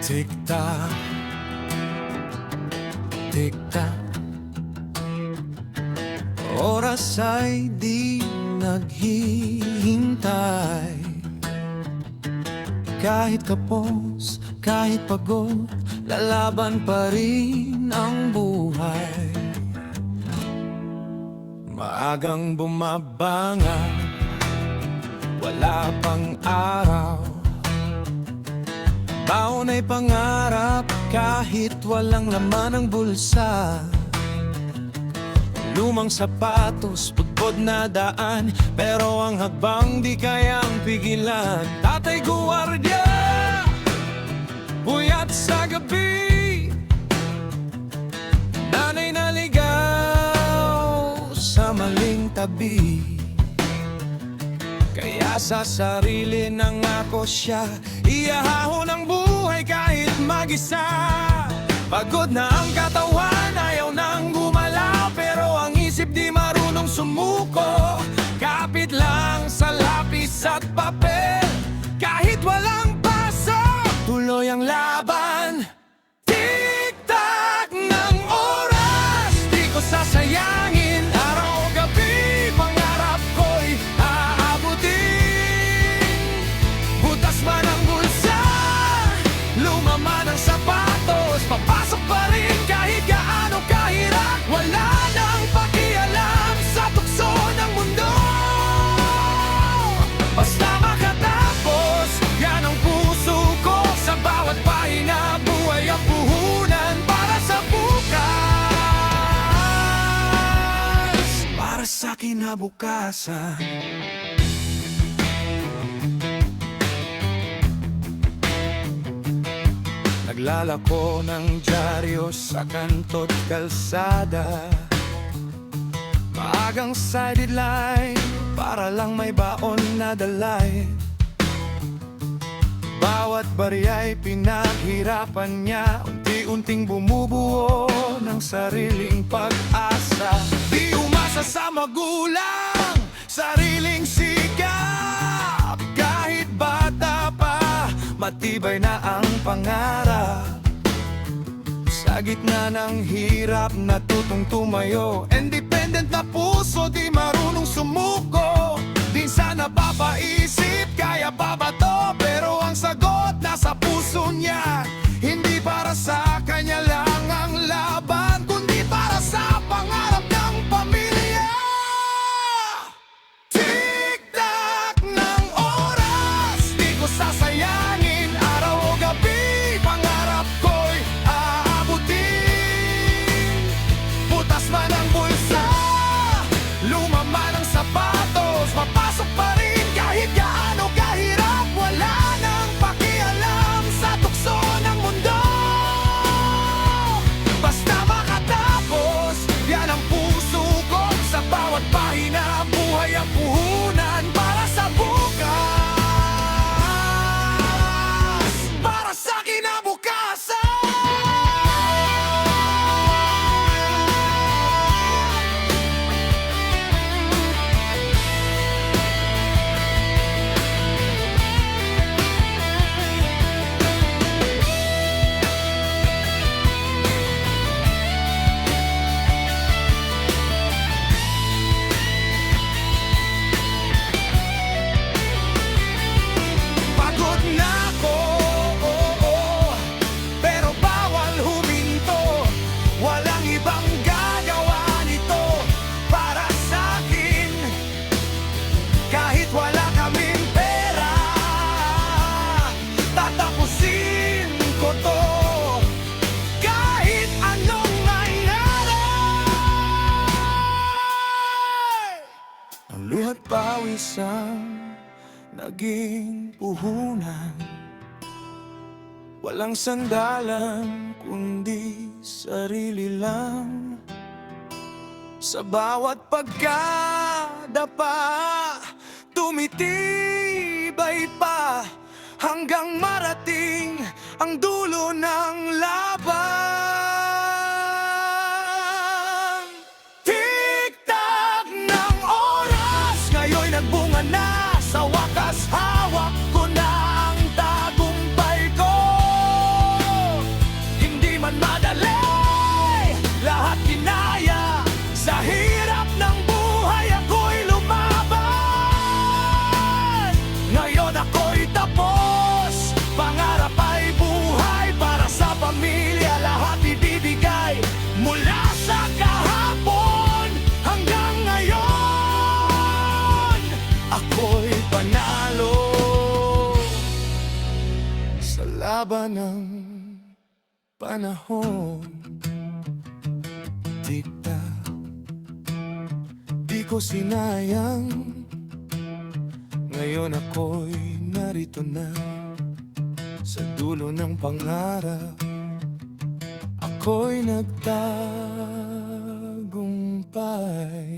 Tik-tak, tik-tak, oras ay di naghihintay. Kahit kapos, kahit pagod, lalaban pa rin ang buhay. Maagang bumabangon, wala pang araw. Baon ay pangarap kahit walang laman ang bulsa. Lumang sapatos, pagpod na daan, pero ang hakbang di kayang pigilan. Tatay guwardiya, puyat sa gabi. Nanay naligaw sa maling tabi. Kaya sa sarili nangako siya, iahahon ang buhay kahit mag-isa. Pagod na ang katawan, ayaw nang gumalaw, pero ang isip di marunong sumuko. Kapit lang sa lapis at papel, kahit walang pasok, tuloy ang laban. Tik-tak ng oras, di ko sasayangin. Araw o gabi, pangarap ko'y aabutin. Butas man ang bulsa, luma man ang sapatos, papasok pa rin kahit gaano kahirap. Wala nang pakialam sa tukso ng mundo, basta makatapos, yan ang puso ko. Sa bawat pahina, buhay ang puhunan para sa bukas, para sa kinabukasan. Naglalako ng dyaryo sa kanto't kalsada, maagang sideline para lang may baon na dalay. Bawat bariya'y pinaghirapan niya, unti-unting bumubuo ng sariling pag-asa. Di umasa sa magulang, sariling sikap. Kahit bata pa, matibay na ang pangarap. Sa gitna ng hirap, natutong tumayo. Independent na puso, di marunong sumuko. Minsan napapaisip, kaya pa ba to? Pero ang sagot nasa puso niya. Hindi para sa kanya lang ang laban, kundi para sa pangarap ng pamilya. Tik-tak ng oras, di ko sasayangin. Araw o gabi, pangarap ko'y aabutin. Butas man ang bulsa, luma man ang sapatos, mapasok pa rin kahit gaano kahirap. Wala nang pakialam sa tukso ng mundo, basta makatapos, yan ang puso ko. Sa bawat pahina, buhay ang puhunan para sa bukas, para sa kinabukasan. Pagod na ako, pero bawal huminto. Walang ibang gagawa nito para sa'kin. Kahit wala kaming pera, tatapusin ko to. Kahit anong mangyari, ang luhat pawis ang naging puhunan. Walang sandalan, kundi sarili lang. Sa bawat pagkadapa, tumitibay pa hanggang marating ang dulo ng laban. Tik-tak ng oras, ngayon'y nagbunga na. Sa wakas, hawak ko na ang tagumpay ko. haba ng panahon, tiktak, di ko sinayang. Ngayon ako'y narito na sa dulo ng pangarap. Ako'y nagtagumpay.